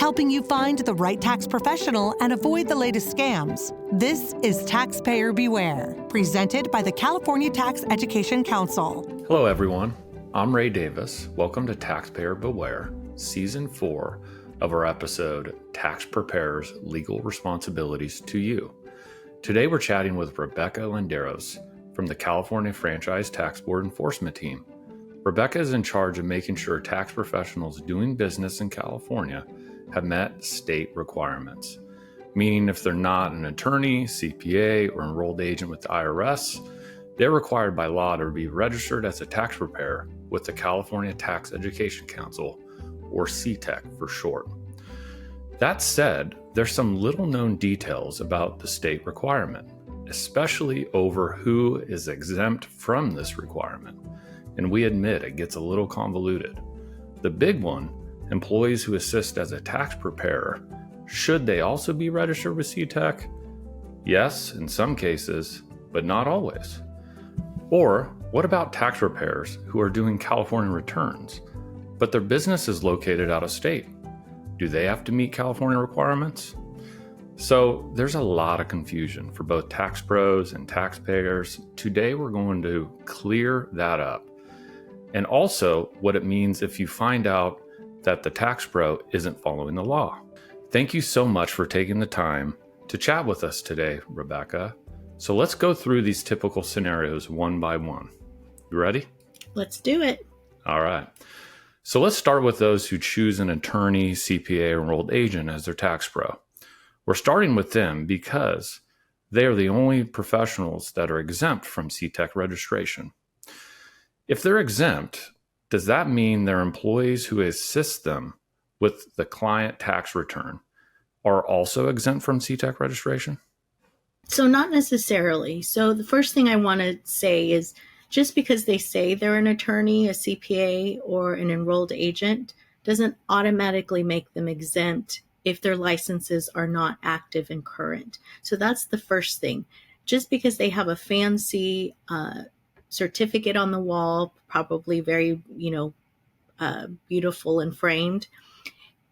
helping you find the right tax professional and avoid the latest scams. This is Taxpayer Beware, presented by the California Tax Education Council. Hello, everyone. I'm Ray Davis. Welcome to Taxpayer Beware, Season 4 of our episode, Tax Preparers' Legal Responsibilities to You. Today, we're chatting with Rebecca Landeros from the California Franchise Tax Board Enforcement Team. Rebecca is in charge of making sure tax professionals doing business in California have met state requirements, meaning if they're not an attorney, CPA, or enrolled agent with the IRS, they're required by law to be registered as a tax preparer with the California Tax Education Council, or CTEC for short. That said, there's some little known details about the state requirement, especially over who is exempt from this requirement. And we admit it gets a little convoluted. The big one, employees who assist as a tax preparer, should they also be registered with CTEC? Yes, in some cases, but not always. Or what about tax preparers who are doing California returns, but their business is located out of state? Do they have to meet California requirements? So there's a lot of confusion for both tax pros and taxpayers. Today we're going to clear that up. And also what it means if you find out that the tax pro isn't following the law. Thank you so much for taking the time to chat with us today, Rebecca. So let's go through these typical scenarios one by one. You ready? Let's do it. All right. So let's start with those who choose an attorney, CPA, or enrolled agent as their tax pro. We're starting with them because they are the only professionals that are exempt from CTEC registration. If they're exempt, does that mean their employees who assist them with the client tax return are also exempt from CTEC registration? So not necessarily. So the first thing I want to say is just because they say they're an attorney, a CPA, or an enrolled agent doesn't automatically make them exempt if their licenses are not active and current. So that's the first thing. Just because they have a fancy certificate on the wall, probably very, beautiful and framed,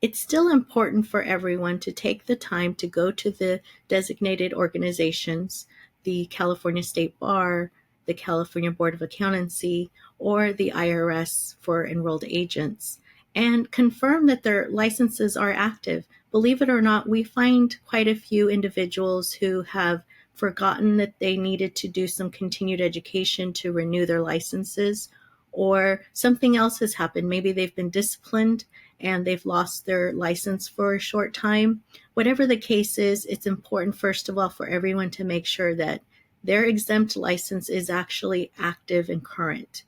it's still important for everyone to take the time to go to the designated organizations, the California State Bar, the California Board of Accountancy, or the IRS for enrolled agents, and confirm that their licenses are active. Believe it or not, we find quite a few individuals who have forgotten that they needed to do some continued education to renew their licenses, or something else has happened. Maybe they've been disciplined and they've lost their license for a short time. Whatever the case is, it's important, first of all, for everyone to make sure that their exempt license is actually active and current.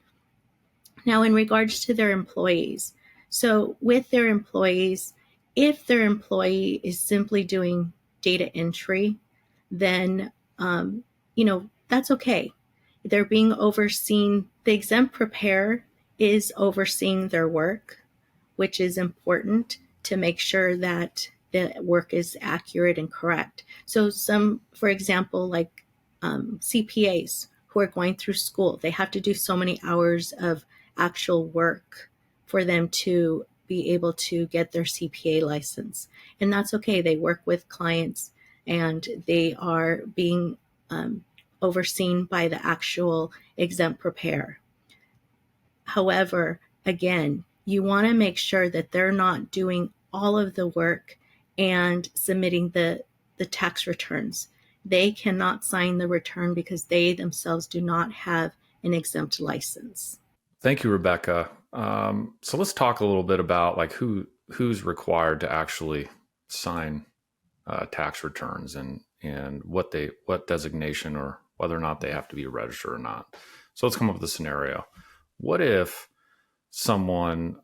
Now, in regards to their employees, so with their employees, if their employee is simply doing data entry, then that's okay. They're being overseen. The exempt preparer is overseeing their work, which is important to make sure that the work is accurate and correct. So some, for example, like CPAs who are going through school, they have to do so many hours of actual work for them to be able to get their CPA license. And that's okay. They work with clients and they are being overseen by the actual exempt preparer. However, again, you want to make sure that they're not doing all of the work and submitting the tax returns. They cannot sign the return because they themselves do not have an exempt license. Thank you, Rebecca. So let's talk a little bit about like who's required to actually sign tax returns and what designation or whether or not they have to be registered or not. So let's come up with a scenario. What if someone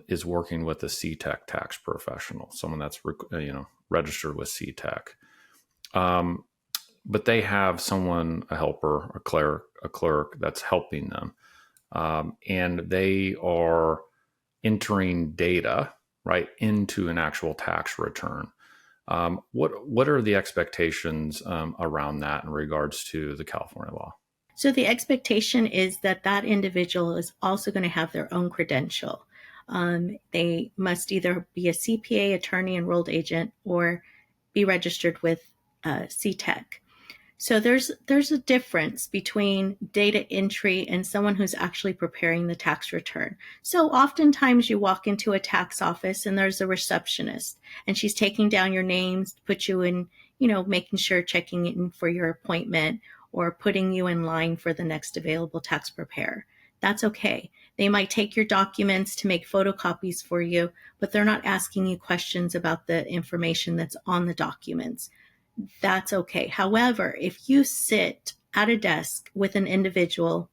is working with a CTEC tax professional, someone that's registered with CTEC, but they have someone, a helper, a clerk that's helping them, and they are entering data right into an actual tax return. What are the expectations around that in regards to the California law? So the expectation is that that individual is also going to have their own credential. They must either be a CPA, attorney, enrolled agent, or be registered with CTEC. So there's a difference between data entry and someone who's actually preparing the tax return. So oftentimes you walk into a tax office and there's a receptionist and she's taking down your names, put you in, making sure checking in for your appointment or putting you in line for the next available tax preparer. That's okay. They might take your documents to make photocopies for you, but they're not asking you questions about the information that's on the documents. That's okay. However, if you sit at a desk with an individual,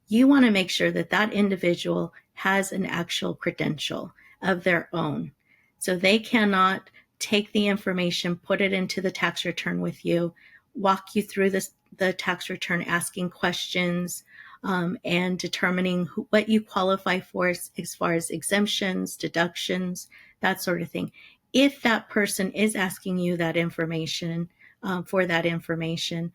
you want to make sure that that individual has an actual credential of their own. So they cannot take the information, put it into the tax return with you, walk you through the tax return, asking questions, and determining what you qualify for as far as exemptions, deductions, that sort of thing. If that person is asking you that information, for that information,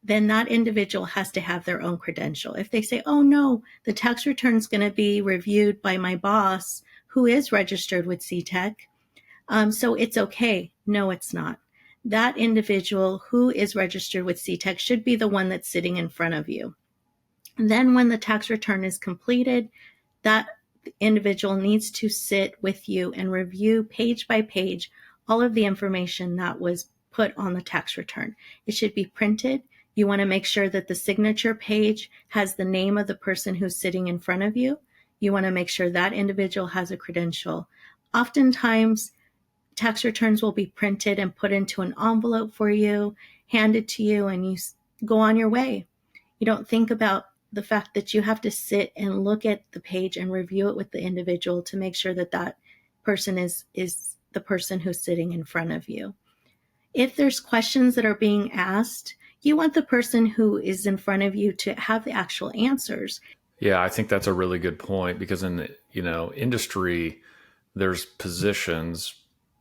then that individual has to have their own credential. If they say, oh no, the tax return is going to be reviewed by my boss who is registered with CTEC, so it's okay. No, it's not. That individual who is registered with CTEC should be the one that's sitting in front of you. And then when the tax return is completed, that individual needs to sit with you and review page by page all of the information that was put on the tax return. It should be printed. You want to make sure that the signature page has the name of the person who's sitting in front of you. You want to make sure that individual has a credential. Oftentimes, tax returns will be printed and put into an envelope for you, handed to you, and you go on your way. You don't think about the fact that you have to sit and look at the page and review it with the individual to make sure that that person is the person who's sitting in front of you. If there's questions that are being asked, you want the person who is in front of you to have the actual answers. Yeah, I think that's a really good point because in the industry, there's positions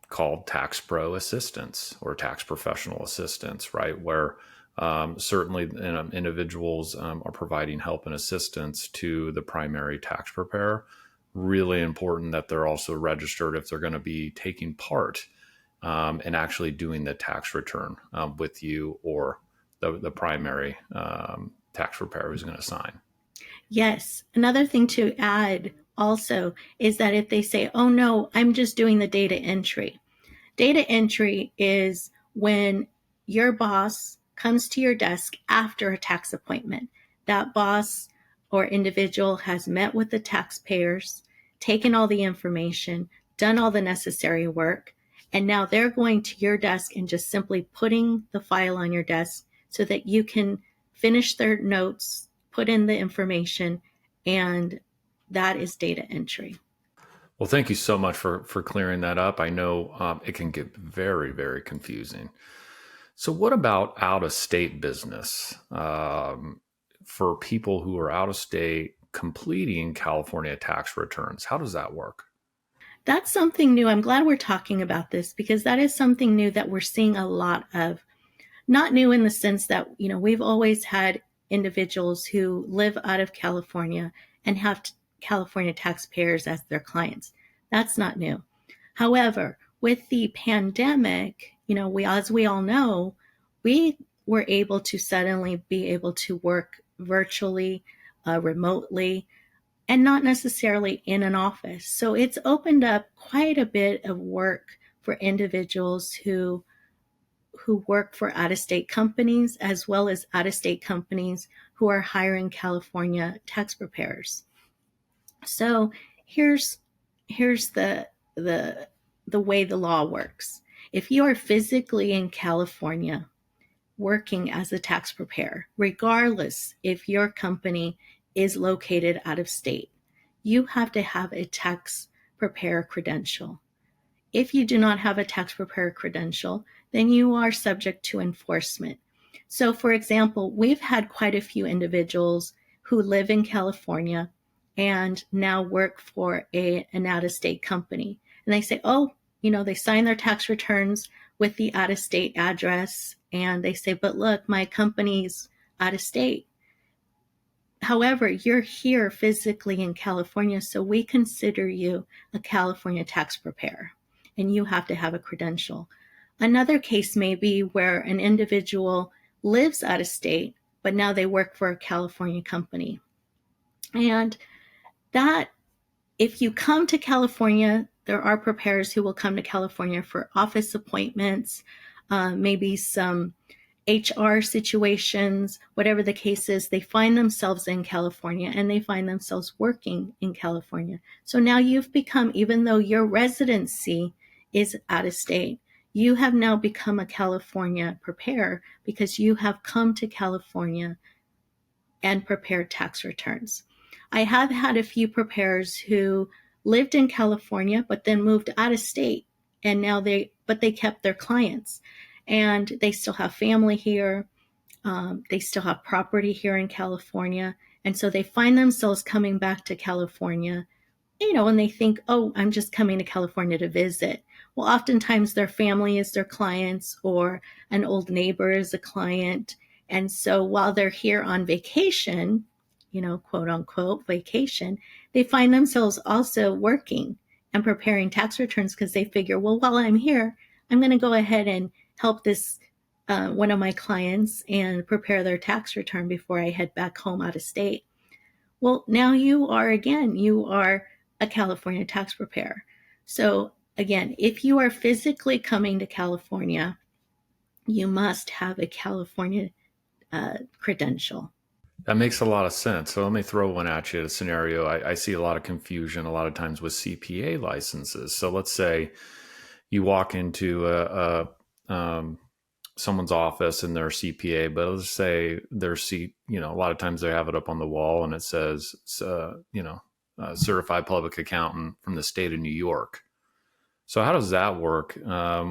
called tax pro assistants or tax professional assistants, right? Where certainly individuals are providing help and assistance to the primary tax preparer. Really important that they're also registered if they're going to be taking part and actually doing the tax return with you or the primary tax preparer who's going to sign. Yes. Another thing to add also is that if they say, oh no, I'm just doing the data entry. Data entry is when your boss comes to your desk after a tax appointment. That boss or individual has met with the taxpayers, taken all the information, done all the necessary work, and now they're going to your desk and just simply putting the file on your desk so that you can finish their notes, put in the information, and that is data entry. Well, thank you so much for clearing that up. I know it can get very, very confusing. So what about out-of-state business for people who are out of state completing California tax returns? How does that work? That's something new. I'm glad we're talking about this because that is something new that we're seeing a lot of. Not new in the sense that, we've always had individuals who live out of California and have California taxpayers as their clients. That's not new. However, with the pandemic, as we all know, we were able to suddenly be able to work virtually, remotely, and not necessarily in an office. So it's opened up quite a bit of work for individuals who work for out-of-state companies as well as out-of-state companies who are hiring California tax preparers. So here's the way the law works. If you are physically in California working as a tax preparer, regardless if your company is located out of state, you have to have a tax preparer credential. If you do not have a tax preparer credential, then you are subject to enforcement. So, for example, we've had quite a few individuals who live in California and now work for an out-of-state company. And they say, they sign their tax returns with the out-of-state address. And they say, but look, my company's out of state. However, you're here physically in California, so we consider you a California tax preparer, and you have to have a credential. Another case may be where an individual lives out of state, but now they work for a California company. And that, if you come to California, there are preparers who will come to California for office appointments, maybe some HR situations, whatever the case is. They find themselves in California and they find themselves working in California. So now you've become, even though your residency is out of state, you have now become a California preparer because you have come to California and prepared tax returns. I have had a few preparers who lived in California but then moved out of state, and now they kept their clients, and they still have family here. They still have property here in California, and so they find themselves coming back to California, and they think, oh, I'm just coming to California to visit. Well, oftentimes their family is their clients, or an old neighbor is a client. And so while they're here on vacation, quote unquote vacation, they find themselves also working and preparing tax returns because they figure, well, while I'm here, I'm going to go ahead and help this one of my clients and prepare their tax return before I head back home out of state. Well, now you are a California tax preparer. So again, if you are physically coming to California, you must have a California credential. That makes a lot of sense. So let me throw one at you. A scenario I see a lot of confusion a lot of times with CPA licenses. So let's say you walk into someone's office and they're CPA, but let's say their seat, a lot of times they have it up on the wall and it says, certified public accountant from the state of New York. So how does that work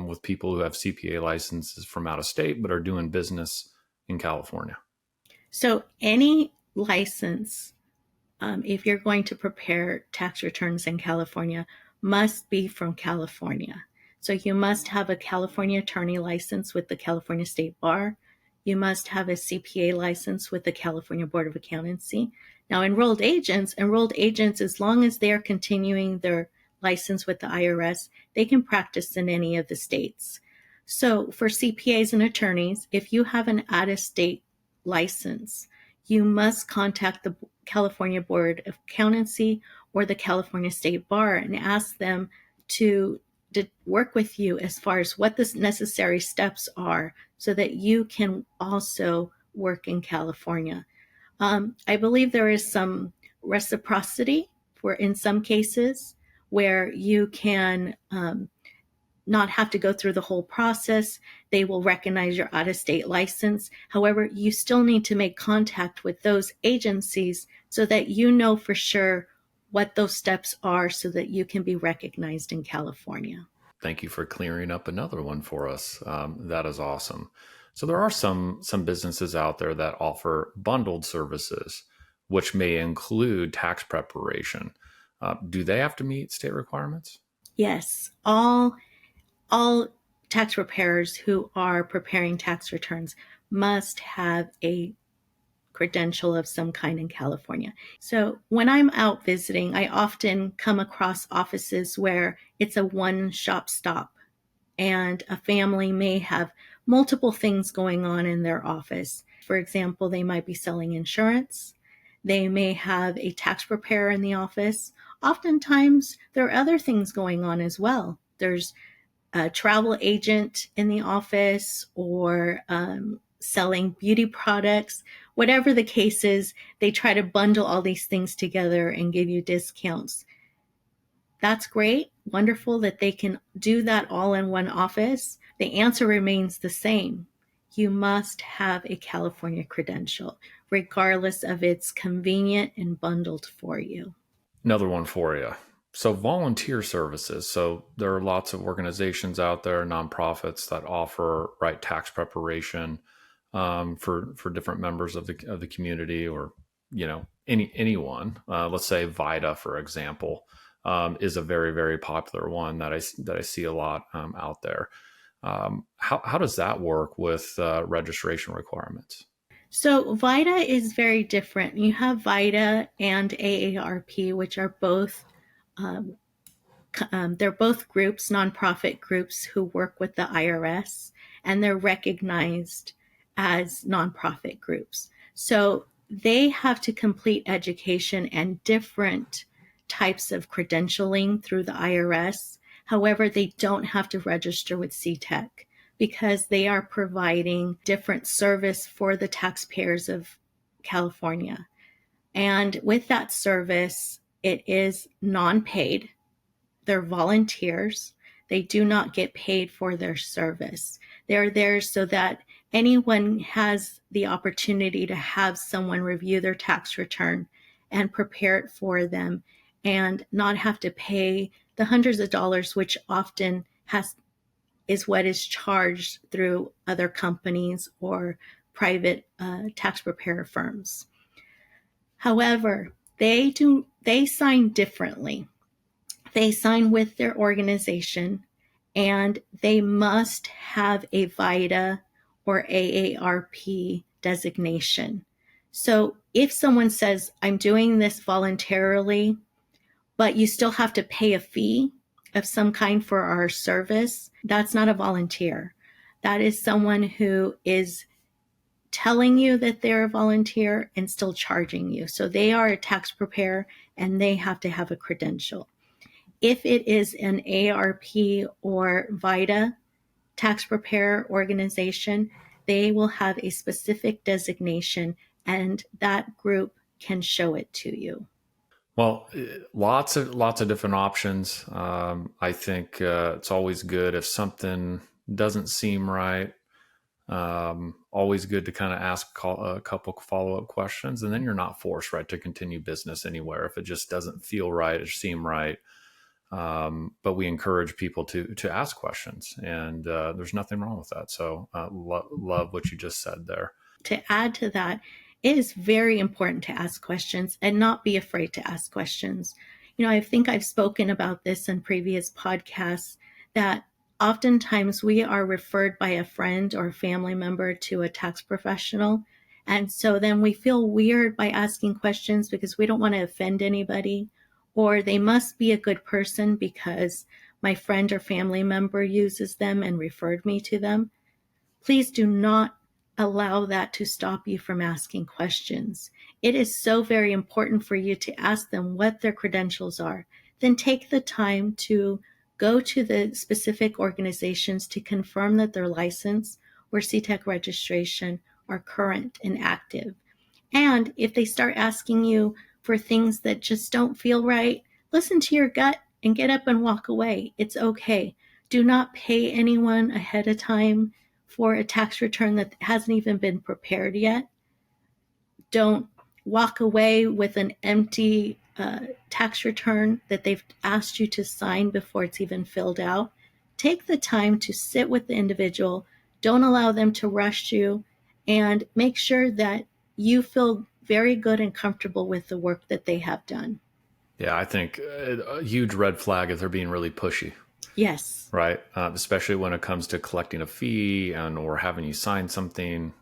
with people who have CPA licenses from out of state but are doing business in California? So any license, if you're going to prepare tax returns in California, must be from California. So you must have a California attorney license with the California State Bar. You must have a CPA license with the California Board of Accountancy. Now, enrolled agents, as long as they're continuing their license with the IRS, they can practice in any of the states. So for CPAs and attorneys, if you have an out-of-state license, you must contact the California Board of Accountancy or the California State Bar and ask them to work with you as far as what the necessary steps are so that you can also work in California. I believe there is some reciprocity in some cases where you can not have to go through the whole process. They will recognize your out-of-state license. However, you still need to make contact with those agencies so that you know for sure what those steps are so that you can be recognized in California. Thank you for clearing up another one for us. That is awesome. So there are some businesses out there that offer bundled services, which may include tax preparation. Do they have to meet state requirements? Yes, all tax preparers who are preparing tax returns must have a credential of some kind in California. So when I'm out visiting, I often come across offices where it's a one-shop stop and a family may have multiple things going on in their office. For example, they might be selling insurance. They may have a tax preparer in the office. Oftentimes, there are other things going on as well. There's a travel agent in the office or selling beauty products. Whatever the case is, they try to bundle all these things together and give you discounts. That's great, wonderful that they can do that all in one office. The answer remains the same. You must have a California credential, regardless of it's convenient and bundled for you. Another one for you. So volunteer services. So there are lots of organizations out there, nonprofits that offer tax preparation for different members of the community, or anyone. Let's say VITA, for example, is a very, very popular one that I see a lot out there. How does that work with registration requirements? So VITA is very different. You have VITA and AARP, which are both they're both groups, nonprofit groups who work with the IRS, and they're recognized as nonprofit groups. So they have to complete education and different types of credentialing through the IRS. However, they don't have to register with CTEC because they are providing different service for the taxpayers of California. And with that service, it is non-paid. They're volunteers. They do not get paid for their service. They're there so that anyone has the opportunity to have someone review their tax return and prepare it for them and not have to pay the hundreds of dollars, which often is what is charged through other companies or private tax preparer firms. However, they sign differently. They sign with their organization, and they must have a VITA or AARP designation. So if someone says, I'm doing this voluntarily, but you still have to pay a fee of some kind for our service, that's not a volunteer. That is someone who is telling you that they're a volunteer and still charging you. So they are a tax preparer and they have to have a credential. If it is an AARP or VITA tax preparer organization, they will have a specific designation and that group can show it to you. Well, lots of different options. I think it's always good if something doesn't seem right. Always good to kind of ask a couple follow-up questions, and then you're not forced, right, to continue business anywhere if it just doesn't feel right or seem right. But we encourage people to ask questions, and there's nothing wrong with that. So love what you just said there. To add to that, it is very important to ask questions and not be afraid to ask questions. I think I've spoken about this in previous podcasts that oftentimes we are referred by a friend or a family member to a tax professional. And so then we feel weird by asking questions because we don't want to offend anybody, or they must be a good person because my friend or family member uses them and referred me to them. Please do not allow that to stop you from asking questions. It is so very important for you to ask them what their credentials are. Then take the time to go to the specific organizations to confirm that their license or CTEC registration are current and active. And if they start asking you for things that just don't feel right, listen to your gut and get up and walk away. It's okay. Do not pay anyone ahead of time for a tax return that hasn't even been prepared yet. Don't walk away with an empty tax return that they've asked you to sign before it's even filled out. Take the time to sit with the individual. Don't allow them to rush you, and make sure that you feel very good and comfortable with the work that they have done. Yeah, I think a huge red flag is they're being really pushy. Yes. Right. Especially when it comes to collecting a fee or having you sign something,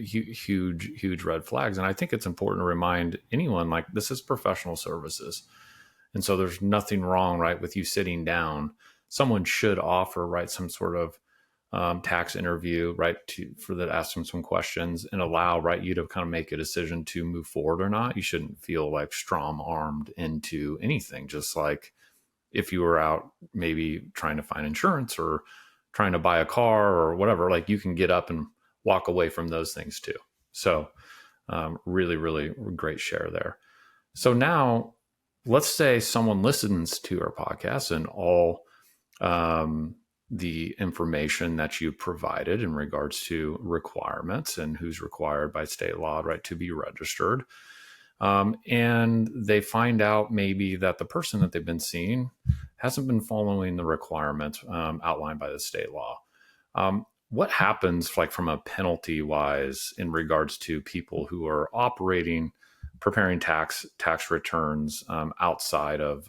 huge red flags. And I think it's important to remind anyone, like, this is professional services. And so there's nothing wrong, right, with you sitting down. Someone should offer, right, some sort of tax interview, right, to ask them some questions and allow, right, you to kind of make a decision to move forward or not. You shouldn't feel like strong-armed into anything, just like if you were out maybe trying to find insurance or trying to buy a car or whatever, like, you can get up and walk away from those things too. So really, really great share there. So now let's say someone listens to our podcast and all the information that you provided in regards to requirements and who's required by state law, right, to be registered. And they find out maybe that the person that they've been seeing hasn't been following the requirements outlined by the state law. What happens, like, from a penalty wise in regards to people who are preparing tax returns outside of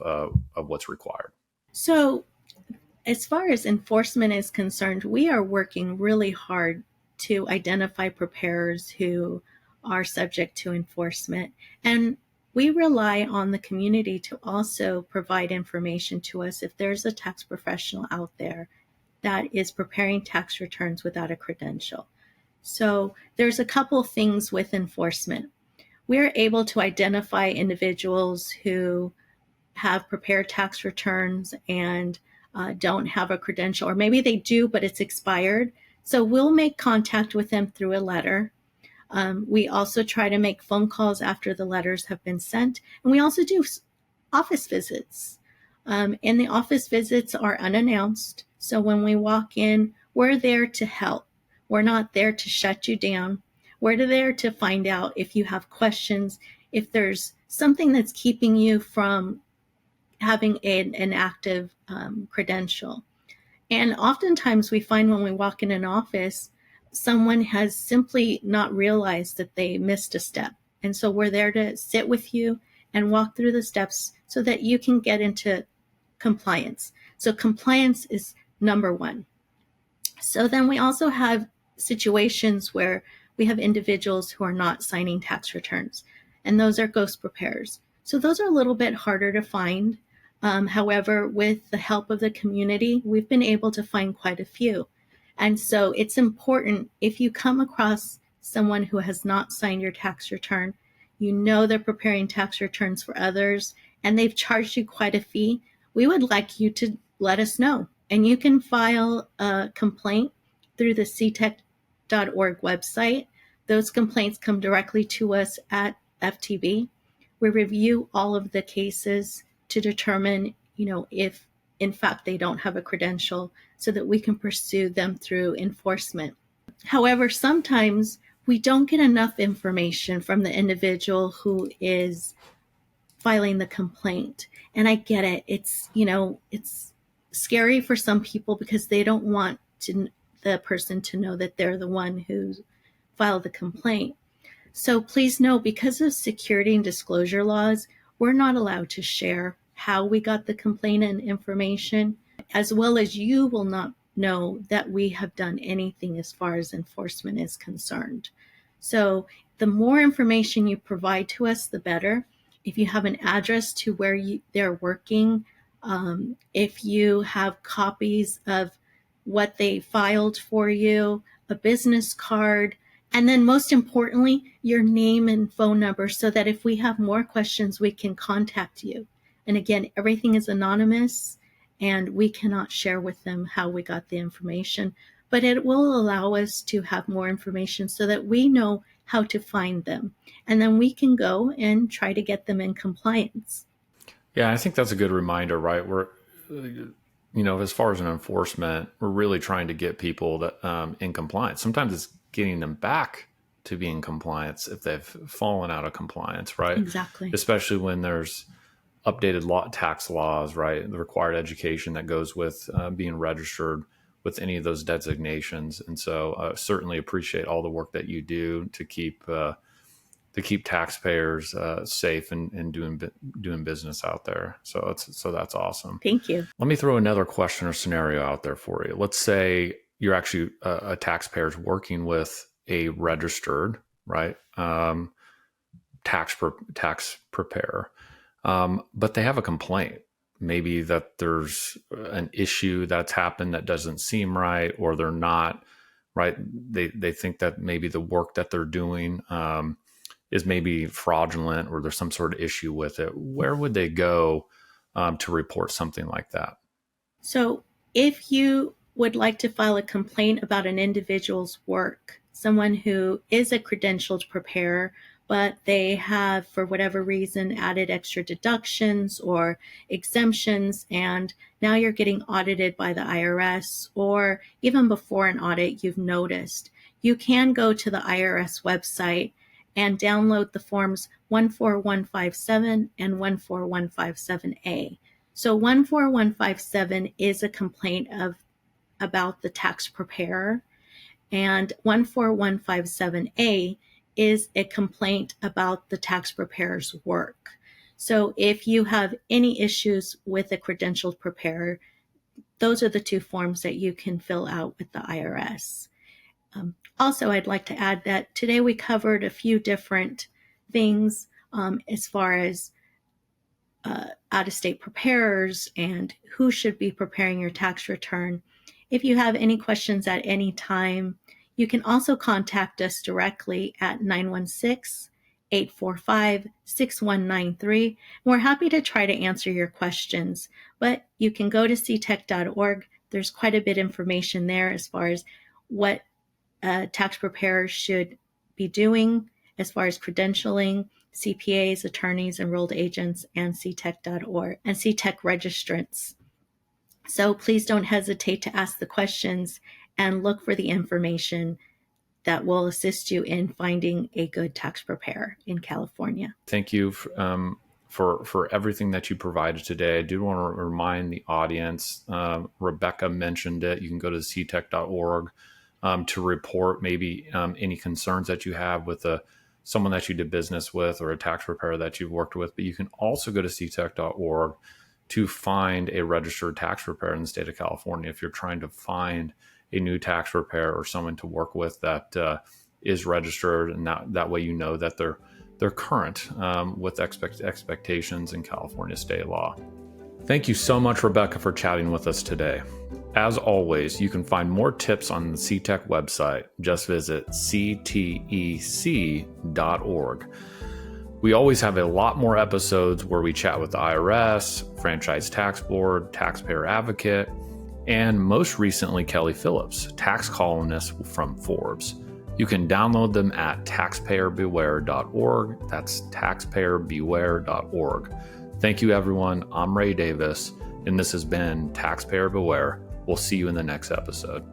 what's required? So as far as enforcement is concerned, we are working really hard to identify preparers who are subject to enforcement. And we rely on the community to also provide information to us if there's a tax professional out there that is preparing tax returns without a credential. So there's a couple things with enforcement. We're able to identify individuals who have prepared tax returns and don't have a credential, or maybe they do, but it's expired. So we'll make contact with them through a letter. We also try to make phone calls after the letters have been sent. And we also do office visits. And the office visits are unannounced. So when we walk in, we're there to help. We're not there to shut you down. We're there to find out if you have questions, if there's something that's keeping you from having an active credential. And oftentimes we find when we walk in an office, someone has simply not realized that they missed a step. And so we're there to sit with you and walk through the steps so that you can get into compliance. So compliance is number one. So then we also have situations where we have individuals who are not signing tax returns, and those are ghost preparers. So those are a little bit harder to find. However, with the help of the community, we've been able to find quite a few. And so it's important, if you come across someone who has not signed your tax return, you know they're preparing tax returns for others, and they've charged you quite a fee, we would like you to let us know. And you can file a complaint through the ctech.org website. Those complaints come directly to us at FTB. We review all of the cases to determine, if in fact they don't have a credential, so that we can pursue them through enforcement. However, sometimes we don't get enough information from the individual who is filing the complaint. And I get it. It's scary for some people because they don't want the person to know that they're the one who filed the complaint. So please know, because of security and disclosure laws, we're not allowed to share how we got the complainant information, as well as you will not know that we have done anything as far as enforcement is concerned. So the more information you provide to us, the better. If you have an address to where they're working, if you have copies of what they filed for you, a business card, and then most importantly, your name and phone number, so that if we have more questions, we can contact you. And again, everything is anonymous, and we cannot share with them how we got the information, but it will allow us to have more information so that we know how to find them. And then we can go and try to get them in compliance. Yeah, I think that's a good reminder, right? We're, as far as an enforcement, we're really trying to get people that in compliance. Sometimes it's getting them back to be in compliance if they've fallen out of compliance, right? Exactly. Especially when there's updated tax laws, right? The required education that goes with being registered with any of those designations. And so certainly appreciate all the work that you do to keep taxpayers safe and doing business out there. So that's awesome. Thank you. Let me throw another question or scenario out there for you. Let's say you're actually a taxpayer's working with a registered, right, tax preparer, but they have a complaint. Maybe that there's an issue that's happened that doesn't seem right, or they're not right. They think that maybe the work that they're doing is maybe fraudulent, or there's some sort of issue with it. Where would they go to report something like that? So if you would like to file a complaint about an individual's work, someone who is a credentialed preparer, but they have, for whatever reason, added extra deductions or exemptions, and now you're getting audited by the IRS, or even before an audit, you've noticed, you can go to the IRS website and download the forms 14157 and 14157A. So 14157 is a complaint about the tax preparer, and 14157A is a complaint about the tax preparer's work. So if you have any issues with a credentialed preparer, those are the two forms that you can fill out with the IRS. Also, I'd like to add that today we covered a few different things as far as out-of-state preparers and who should be preparing your tax return. If you have any questions at any time, you can also contact us directly at 916-845-6193. We're happy to try to answer your questions, but you can go to ctech.org. There's quite a bit of information there as far as what tax preparers should be doing as far as credentialing, CPAs, attorneys, enrolled agents, and ctech.org, and ctech registrants. So please don't hesitate to ask the questions and look for the information that will assist you in finding a good tax preparer in California. Thank you for everything that you provided today. I do want to remind the audience, Rebecca mentioned it. You can go to ctech.org to report maybe any concerns that you have with someone that you did business with or a tax preparer that you've worked with. But you can also go to ctech.org to find a registered tax preparer in the state of California. If you're trying to find a new tax preparer or someone to work with that is registered, and that way you know that they're current with expectations in California state law. Thank you so much, Rebecca, for chatting with us today. As always, you can find more tips on the CTech website. Just visit ctec.org. We always have a lot more episodes where we chat with the IRS, Franchise Tax Board, Taxpayer Advocate, and most recently, Kelly Phillips, tax columnist from Forbes. You can download them at taxpayerbeware.org. That's taxpayerbeware.org. Thank you, everyone. I'm Ray Davis, and this has been Taxpayer Beware. We'll see you in the next episode.